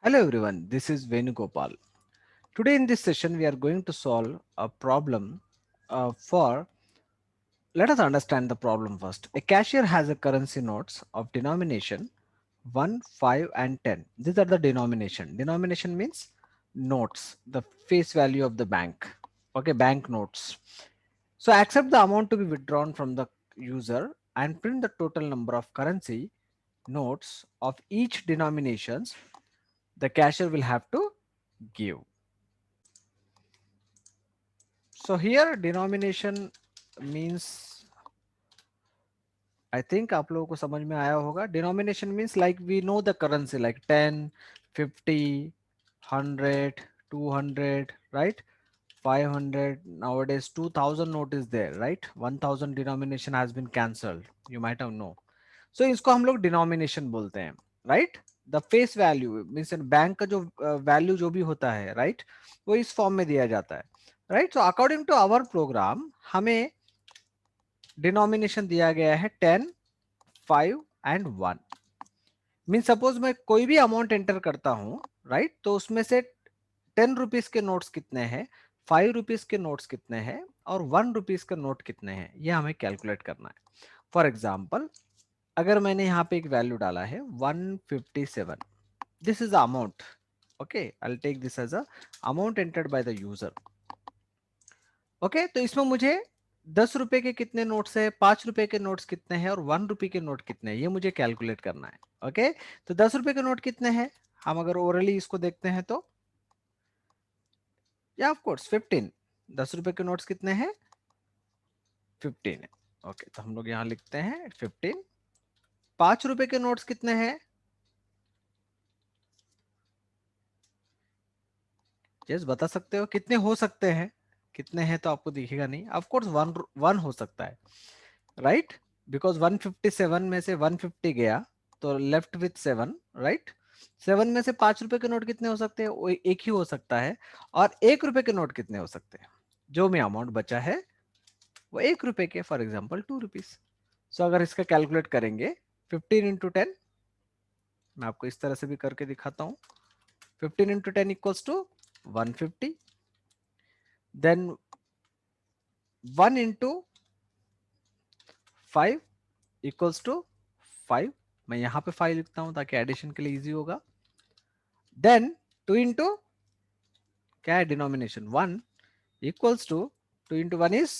Hello everyone, this is Venugopal. Today in this session we are going to solve a problem let us understand the problem first. A cashier has a currency notes of denomination 1, 5 and 10. These are the denomination. Denomination means notes, the face value of the bank. Okay, bank notes. So accept the amount to be withdrawn from the user and print the total number of currency notes of each denominations the cashier will have to give. So here denomination means I think आप लोगों को समझ में आया होगा. Denomination means like we know the currency like 10, 50, 100, 200, right? 500, nowadays 2000 note is there, right? 1000 denomination has been cancelled. You might have know. So इसको हम लोग denomination बोलते हैं, right? The face value means bank का जो value जो भी होता है, right? वो इस फॉर्म में दिया जाता है, right? So according to our program हमें डिनोमिनेशन दिया गया है 10, 5 एंड 1. मीन सपोज मैं कोई भी अमाउंट एंटर करता हूं, राइट? तो उसमें से 10 रुपीज के नोट्स कितने हैं, 5 रुपीज के नोट्स कितने हैं और 1 रुपीज के नोट कितने हैं, ये हमें कैलकुलेट करना है. फॉर एग्जाम्पल अगर मैंने यहाँ पे एक वैल्यू डाला है 157, this is the amount. Okay, I will take this as a amount entered by the user. Okay, तो इसमें मुझे 10 रुपए के कितने नोट्स है, 5 रुपए के नोट्स कितने हैं और 1 रुपए के नोट कितने हैं, ये मुझे कैलकुलेट करना है. ओके, तो 10 रुपए के नोट कितने हैं, हम अगर ओरली इसको देखते हैं तो या ऑफ कोर्स 15. 10 रुपए के नोट्स कितने हैं, 15 है. ओके, तो हम लोग यहाँ लिखते हैं 15. 5 रुपए के नोट्स कितने हैं, जस्ट बता सकते हो कितने हो सकते हैं, कितने हैं तो आपको दिखेगा नहीं. ऑफ कोर्स वन वन हो सकता है, राइट? बिकॉज 157 में से 150 गया तो लेफ्ट विथ 7, राइट? 7 में से 5 रुपए के नोट कितने हो सकते हैं, वो एक ही हो सकता है. और 1 रुपए के नोट कितने हो सकते हैं, जो भी अमाउंट बचा है वो 1 रुपए के, फॉर एग्जाम्पल 2 रुपीज. सो अगर इसका कैलकुलेट करेंगे 15 into 10, मैं आपको इस तरह से भी करके दिखाता हूँ. 15 into 10 equals to 150. Then 1 into 5 equals to 5. मैं यहाँ पे 5 लिखता हूँ ताकि एडिशन के लिए इजी होगा. देन 2 into क्या है denomination 1 equals to 2 into 1 is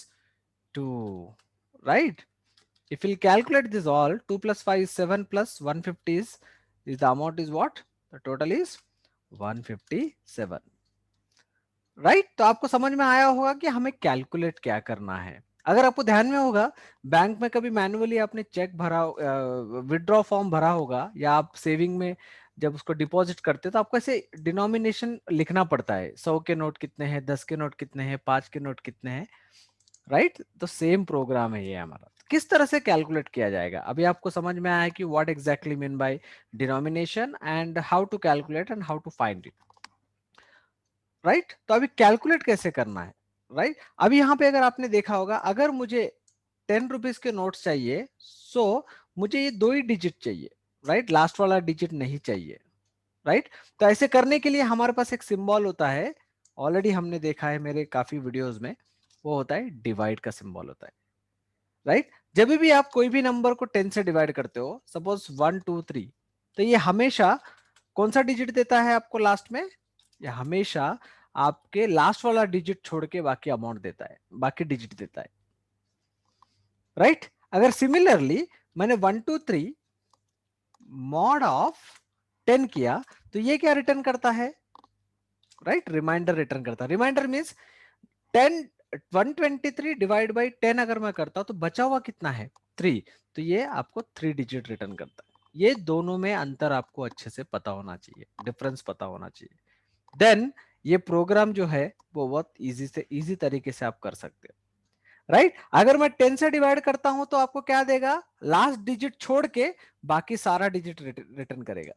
2, right? If we'll calculate this all, 2 plus 5 is 7 plus 150 is the amount is what? The total is 157, right? तो आपको समझ में आया होगा कि हमें कैलकुलेट क्या करना है. अगर आपको ध्यान में होगा, बैंक में कभी मैन्युअली आपने चेक भरा, विड्रॉ फॉर्म भरा होगा, या आप सेविंग में जब उसको डिपॉजिट करते तो आपको ऐसे डिनोमिनेशन लिखना पड़ता है, 100 के नोट कितने हैं, 10 के नोट कितने हैं, 5 के नोट कितने हैं, राइट? तो सेम प्रोग्राम है ये हमारा. किस तरह से कैलकुलेट किया जाएगा, अभी आपको समझ में आया कि what exactly mean by denomination and how to calculate and how to find it, right? तो अभी कैलकुलेट कैसे करना है, राइट? अभी यहाँ पे अगर आपने देखा होगा, अगर मुझे 10 रुपीज के नोट्स चाहिए, सो मुझे ये दो ही डिजिट चाहिए, राइट? लास्ट वाला डिजिट नहीं चाहिए, राइट? तो ऐसे करने के लिए हमारे पास एक सिंबल होता है, ऑलरेडी हमने देखा है मेरे काफी वीडियोस में, वो होता है डिवाइड का सिंबल होता है, राइट? जब भी आप कोई भी नंबर को 10 से डिवाइड करते हो, सपोज 1 2 3, तो ये हमेशा कौन सा डिजिट देता है आपको लास्ट में, ये हमेशा आपके लास्ट वाला डिजिट छोड़ के बाकी अमाउंट देता है, बाकी डिजिट देता है, राइट? अगर सिमिलरली मैंने 1 2 3 मॉड ऑफ 10 किया तो ये क्या रिटर्न करता है, राइट? रिमाइंडर रिटर्न करता है. रिमाइंडर मीन्स 10 123 डिवाइड बाई 10 अगर मैं करता हूं तो बचा हुआ कितना है, 3. तो ये आपको 3 डिजिट रिटर्न करता है. ये दोनों में अंतर आपको अच्छे से पता होना चाहिए, डिफरेंस पता होना चाहिए. देन ये प्रोग्राम जो है वो बहुत इजी से इजी तरीके से आप कर सकते हो, राइट? अगर मैं 10 से डिवाइड करता हूं तो आपको क्या देगा, लास्ट डिजिट छोड़ के बाकी सारा डिजिट रिटर्न करेगा.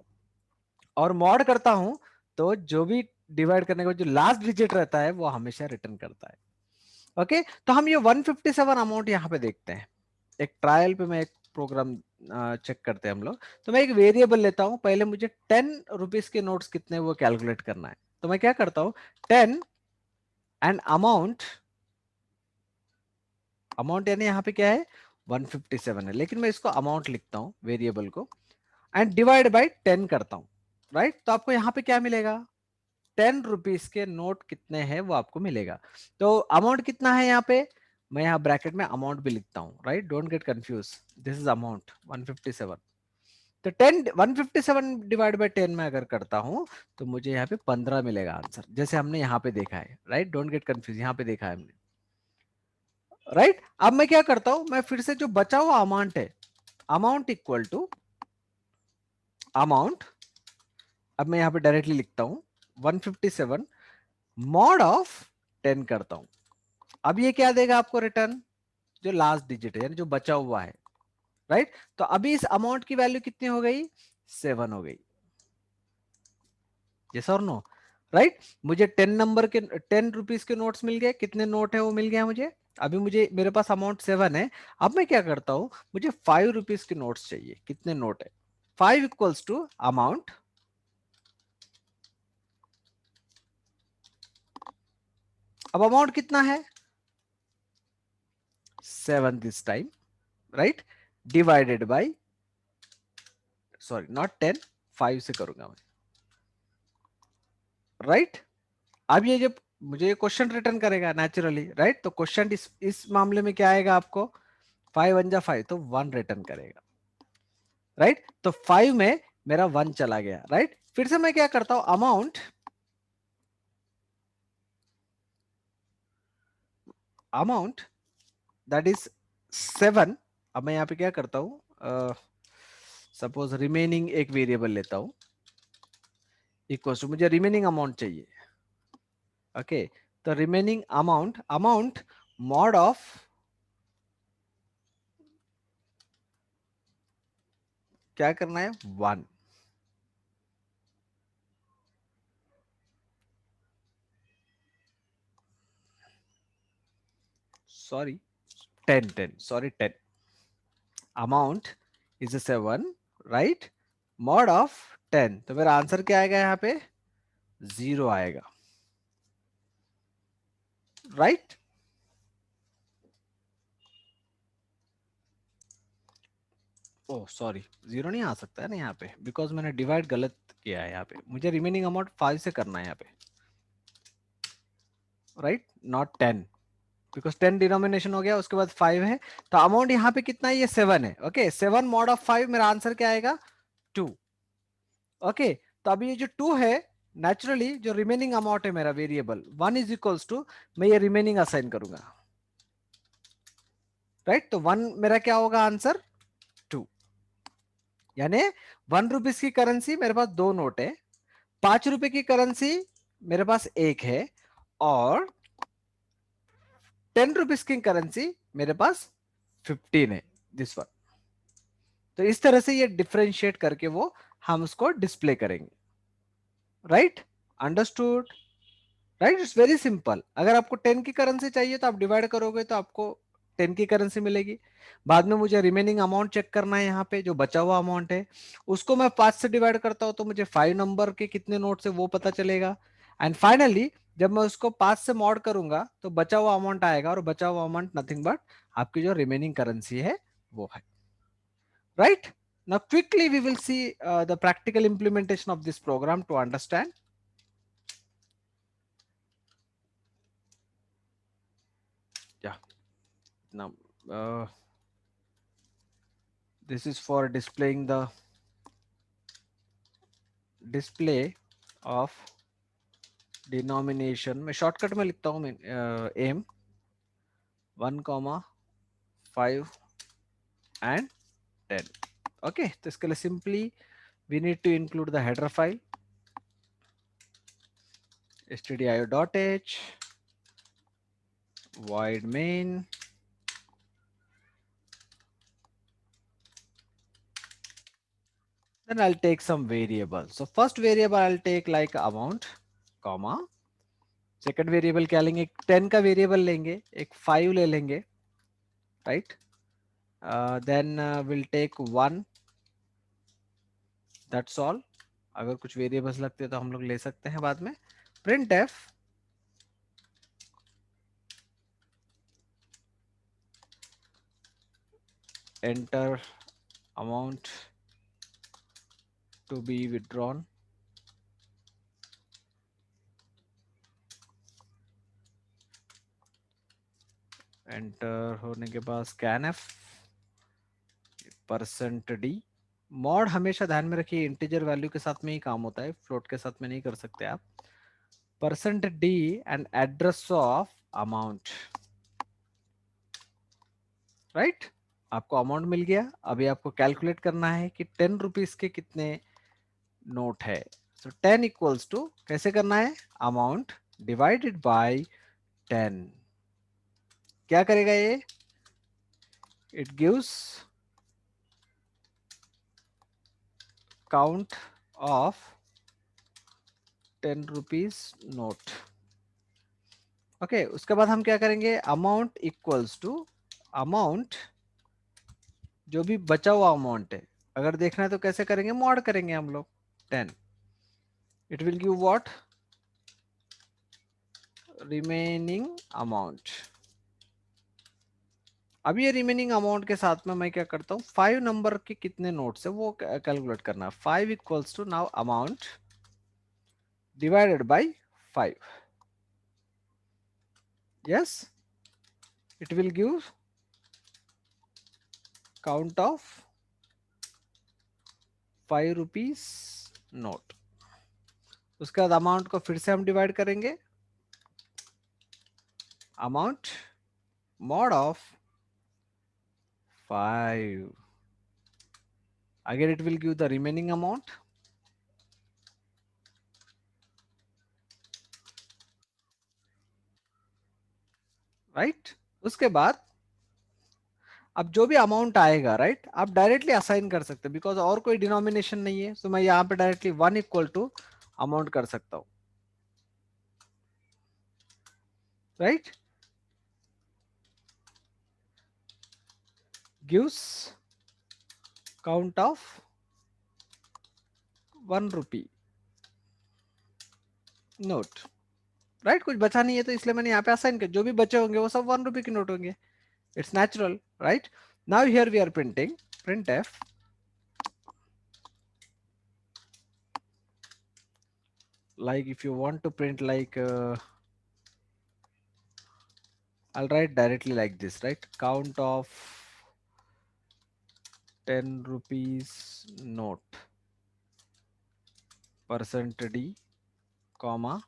और मॉड करता हूं तो जो भी डिवाइड करने का जो लास्ट डिजिट रहता है वो हमेशा रिटर्न करता है. ओके, तो हम ये 157 अमाउंट यहाँ पे देखते हैं. एक ट्रायल पे मैं एक प्रोग्राम चेक करते हैं हम लोग। तो मैं एक वेरिएबल लेता हूं, पहले मुझे 10 रुपीज के नोट्स कितने वो कैलकुलेट करना है। तो मैं क्या करता हूं, 10 एंड अमाउंट, अमाउंट यानी यहाँ पे क्या है 157 है, लेकिन मैं इसको अमाउंट लिखता हूँ वेरिएबल को, एंड डिवाइड बाई 10 करता हूँ, राइट। तो आपको यहाँ पे क्या मिलेगा, 10 रुपीज के नोट कितने हैं वो आपको मिलेगा। तो अमाउंट कितना है यहाँ पे, मैं यहाँ ब्रैकेट में अमाउंट भी लिखता हूँ, right, don't get confuse, this is amount 157। तो 157 डिवाइड बाई 10 में अगर करता हूं तो मुझे यहाँ पे 15 मिलेगा आंसर, जैसे हमने यहाँ पे देखा है, राइट, डोंट गेट कंफ्यूज, यहाँ पे देखा है हमने, राइट। अब मैं क्या करता हूं, मैं फिर से जो बचा हुआ अमाउंट है, अमाउंट इक्वल टू अमाउंट, अब मैं यहाँ पे डायरेक्टली लिखता हूं 157 मॉड ऑफ 10 करता हूं। अब ये क्या देगा आपको रिटर्न, जो लास्ट डिजिट है यानी जो बचा हुआ है, राइट। तो अभी इस अमाउंट की वैल्यू कितनी हो गई, 7 हो गई, यस और नो, राइट। मुझे 10 रुपीज के नोट्स मिल गए, कितने नोट है वो मिल गया मुझे। अभी मुझे मेरे पास अमाउंट 7 है। अब मैं क्या करता हूं, मुझे 5 रुपीज के नोट्स चाहिए, कितने नोट है, 5 इक्वल्स टू अमाउंट, अब अमाउंट कितना है 7 this time, right, divided by, sorry not 10, 5 से करूंगा मैं, राइट। अब ये जब मुझे क्वेश्चन रिटर्न करेगा नेचुरली, राइट, तो क्वेश्चन इस मामले में क्या आएगा आपको, 5 1 जा 5, तो 1 रिटर्न करेगा, राइट। तो 5 में मेरा 1 चला गया, राइट। फिर से मैं क्या करता हूं, अमाउंट, अमाउंट दैट इज 7। अब मैं यहां पे क्या करता हूं, सपोज रिमेनिंग एक वेरिएबल लेता हूं, इक्वल टू, मुझे रिमेनिंग अमाउंट चाहिए, ओके। तो remaining amount, amount mod of, क्या करना है 1, sorry 10 10 sorry 10, amount is 7, right, mod of 10, तो मेरा आंसर क्या आएगा यहाँ पे 0 आएगा, राइट। ओह सॉरी, 0 नहीं आ सकता है ना यहाँ पे, बिकॉज मैंने डिवाइड गलत किया है, यहाँ पे मुझे रिमेनिंग अमाउंट 5 से करना है यहाँ पे, राइट, नॉट 10, बिकॉज 10 डिनोमिनेशन हो गया, उसके बाद 5 है। तो अमाउंट यहाँ पे कितना है, ये 7 है, ओके। 7 मॉड ऑफ 5, मेरा आंसर क्या आएगा 2, ओके। तो अभी ये जो 2 है, नेचुरली जो रिमेनिंग अमाउंट है मेरा वेरिएबल 1 इज इक्वल्स टू, मैं ये रिमेनिंग असाइन करूंगा, राइट। तो 1 मेरा क्या होगा आंसर 2, यानी 1 रुपीज की करेंसी मेरे पास 2 नोट है, 5 रुपए की करेंसी मेरे पास एक है, और 10 रुपीज की करेंसी मेरे पास 15 है, दिस वन। तो इस तरह से ये डिफरेंशिएट करके वो हम उसको डिस्प्ले करेंगे, right, understood, right, it's very simple. अगर आपको 10 की करेंसी चाहिए तो आप डिवाइड करोगे तो आपको 10 की करेंसी मिलेगी। बाद में मुझे रिमेनिंग अमाउंट चेक करना है, यहाँ पे जो बचा हुआ अमाउंट है उसको मैं 5 से डिवाइड करता हूँ, तो मुझे 5 नंबर के कितने नोट्स है वो पता चलेगा। एंड फाइनली जब मैं उसको 5 से मॉड करूंगा तो बचा हुआ अमाउंट आएगा, और बचा हुआ अमाउंट नथिंग बट आपकी जो रिमेनिंग करेंसी है वो है, right. Now quickly we will see the practical implementation of this program to understand. Yeah, now uh, this is for displaying the display of denomination, मैं शॉर्टकट में लिखता हूँ, aim 1, 5 and 10, okay। तो इसके लिए simply we need to include the header file stdio.h void main, then I'll take some variables. So first variable I'll take like amount, comma, second variable क्या लेंगे, 10 का वेरिएबल लेंगे, एक 5 ले लेंगे, right. Then will take 1, that's all. अगर कुछ variables लगते हैं तो हम लोग ले सकते हैं बाद में। Print f enter amount to be withdrawn, enter होने के बाद स्कैन एफ %d। मॉड हमेशा ध्यान में रखिए इंटीजर वैल्यू के साथ में ही काम होता है, फ्लोट के साथ में नहीं कर सकते आप। %d and address of amount, right. आपको अमाउंट मिल गया, अभी आपको कैलकुलेट करना है कि 10 रुपीज के कितने नोट है। तो 10 इक्वल्स टू, कैसे करना है, अमाउंट डिवाइडेड बाय 10। क्या करेगा ये, it gives count of 10 rupees note. Okay, उसके बाद हम क्या करेंगे, अमाउंट इक्वल्स टू अमाउंट, जो भी बचा हुआ अमाउंट है, अगर देखना है तो कैसे करेंगे, मॉड करेंगे हम लोग 10, it will give what, remaining amount. अब ये रिमेनिंग अमाउंट के साथ में मैं क्या करता हूँ, 5 नंबर के कितने नोट्स है वो कैलकुलेट करना है। 5 equals to now amount divided by 5, yes, it will give count of 5 rupees note. उसके बाद अमाउंट को फिर से हम डिवाइड करेंगे, amount mod of 5, again it will give the remaining amount, right। उसके बाद अब जो भी अमाउंट आएगा, राइट, आप डायरेक्टली असाइन कर सकते हैं, बिकॉज और कोई डिनोमिनेशन नहीं है, तो मैं यहाँ पे डायरेक्टली 1 इक्वल टू अमाउंट कर सकता हूँ, right. Gives count of 1 rupee note, right. कुछ बचा नहीं है तो इसलिए मैंने यहाँ पे असाइन कर, जो भी बचे होंगे वो सब 1 रुपी के नोट होंगे, it's natural, right. Now here we are printing print f, like if you want to print like I'll write directly like this, right, count of 10 rupees note %d, comma,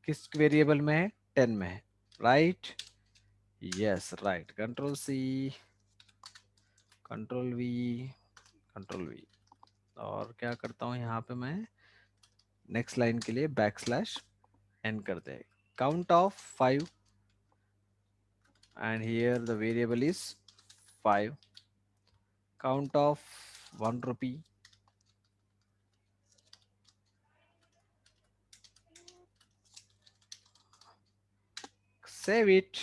किस वेरिएबल में है, 10 में है, right, yes, right, control C, control V, control V. और क्या करता हूँ यहाँ पे मैं, नेक्स्ट लाइन के लिए \n करते हैं, count of 5 and here the variable is 5, count of 1 rupee, save it,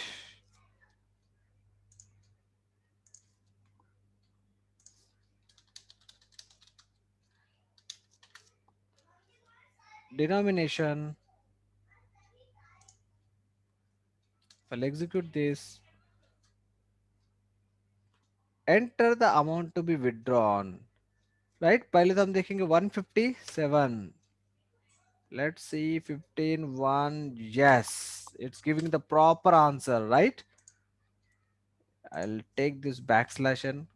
denomination, I'll execute this, enter the amount to be withdrawn, right। पहले तो हम देखेंगे 157, let's see 15 1, yes, it's giving the proper answer, right। I'll take this \n,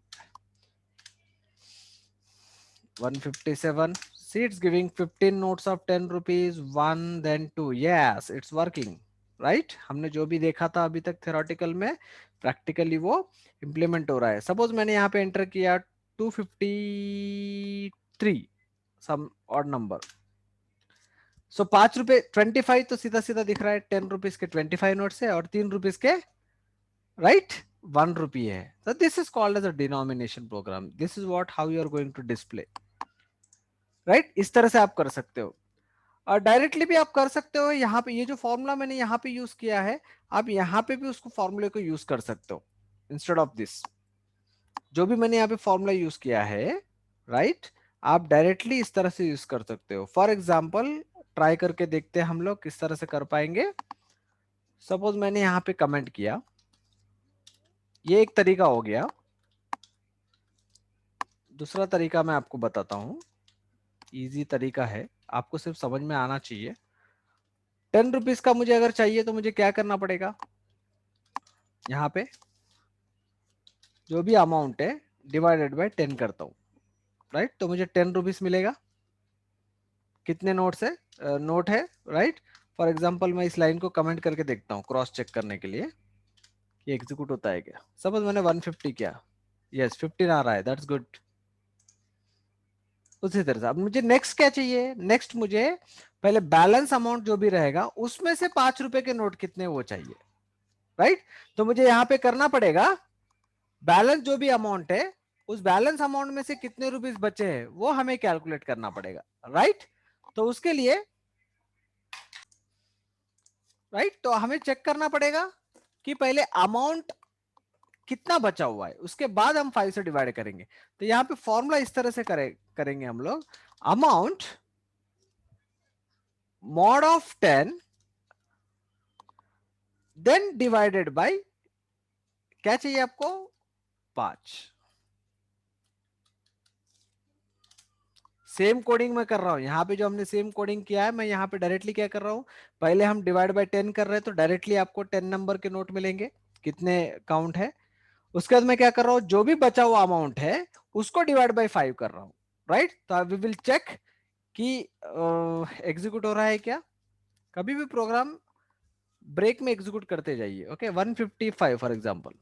157, see it's giving 15 notes of 10 rupees, 1 then 2, yes it's working, right। हमने जो भी देखा था अभी तक थ्योरेटिकल में, प्रैक्टिकली वो इंप्लीमेंट हो रहा है। सपोज मैंने यहाँ पे एंटर किया 253 सम ऑड नंबर, सो 5 रुपए 25 तो सीधा सीधा दिख रहा है 10 रुपीज के 25 नोट से, और 3 रुपीज के, राइट, 1 रुपी है। So this is called as a denomination program, this is what how you are going to display, right. इस तरह से आप कर सकते हो, और डायरेक्टली भी आप कर सकते हो। यहाँ पे ये जो फॉर्मूला मैंने यहाँ पे यूज किया है, आप यहाँ पे भी उसको फॉर्मूले को यूज कर सकते हो इंस्टेड ऑफ दिस, जो भी मैंने यहाँ पे फॉर्मूला यूज किया है, राइट, आप डायरेक्टली इस तरह से यूज कर सकते हो। फॉर एग्जाम्पल ट्राई करके देखते हैं हम लोग किस तरह से कर पाएंगे। सपोज मैंने यहाँ पे कमेंट किया, ये एक तरीका हो गया। दूसरा तरीका मैं आपको बताता हूँ, इजी तरीका है, आपको सिर्फ समझ में आना चाहिए। 10 रुपीज का मुझे अगर चाहिए तो मुझे क्या करना पड़ेगा, यहाँ पे जो भी अमाउंट है डिवाइडेड बाय 10 करता हूँ, राइट, तो मुझे 10 रुपीज मिलेगा। कितने नोट्स है, नोट है, राइट। फॉर एग्जाम्पल मैं इस लाइन को कमेंट करके देखता हूँ क्रॉस चेक करने के लिए कि एग्जीक्यूट होता है क्या। सपोज मैंने 150 किया, यस 15 आ रहा है, दैट्स गुड। उसी तरह से अब मुझे नेक्स्ट क्या चाहिए, नेक्स्ट मुझे पहले बैलेंस अमाउंट जो भी रहेगा उसमें से 5 रुपए के नोट कितने वो चाहिए, राइट। तो मुझे यहाँ पे करना पड़ेगा, बैलेंस जो भी अमाउंट है उस बैलेंस अमाउंट में से कितने रुपीस बचे हैं वो हमें कैलकुलेट करना पड़ेगा, राइट। तो उसके लिए, राइट, तो हमें चेक करना पड़ेगा कि पहले अमाउंट कितना बचा हुआ है, उसके बाद हम 5 से डिवाइड करेंगे। तो यहाँ पे फॉर्मूला इस तरह से करेंगे हम लोग, amount mod of 10 then divided by क्या चाहिए आपको, 5। सेम कोडिंग में कर रहा हूं, यहाँ पे जो हमने सेम कोडिंग किया है मैं यहाँ पे डायरेक्टली क्या कर रहा हूँ, पहले हम डिवाइड बाय 10 कर रहे हैं तो डायरेक्टली आपको 10 नंबर के नोट मिलेंगे, कितने काउंट है। उसके बाद मैं क्या कर रहा हूँ, जो भी बचा हुआ अमाउंट है उसको डिवाइड बाय 5 कर रहा हूँ, राइट। तो वी विल चेक कि एग्जीक्यूट हो रहा है क्या। कभी भी प्रोग्राम ब्रेक में एग्जीक्यूट करते जाइए, ओके। 155 फॉर एग्जांपल,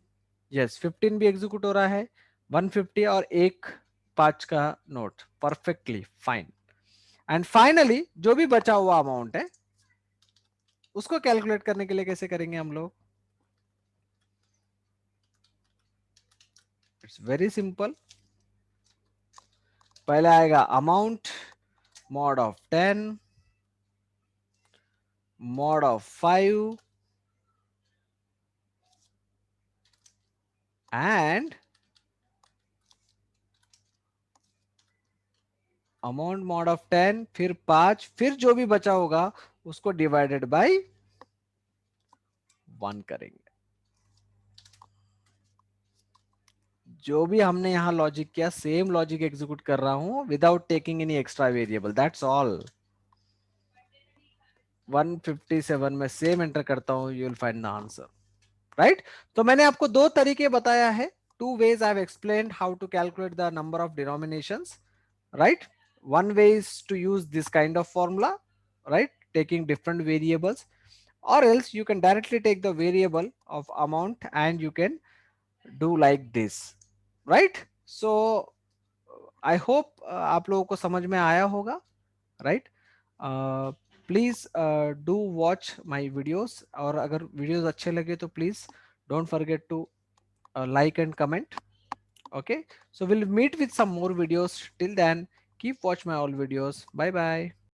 यस 15 भी एग्जीक्यूट हो रहा है, 150 और एक 5 का note, perfectly fine. And finally जो भी बचा हुआ अमाउंट है उसको कैलकुलेट करने के लिए कैसे करेंगे हम लोग, इट्स वेरी सिंपल। पहले आएगा amount mod of 10 mod of 5 and amount mod of 10 फिर 5 फिर जो भी बचा होगा उसको डिवाइडेड बाय 1 करेंगे। जो भी हमने यहां लॉजिक किया सेम लॉजिक एग्जीक्यूट कर रहा हूं without taking any extra variable, that's all. 157 में सेम एंटर करता हूं, you will find the answer, right. तो मैंने आपको दो तरीके बताया है, two ways I have explained how to calculate the number of denominations, right. One way is to use this kind of formula, right, taking different variables, or else you can directly take the variable of amount and you can do like this, right. So I hope आप लोगों को समझ में आया होगा, right. Please do watch my videos, और अगर videos अच्छे लगे तो please don't forget to like and comment. Okay, so we'll meet with some more videos. Till then, keep watch my all videos. Bye bye.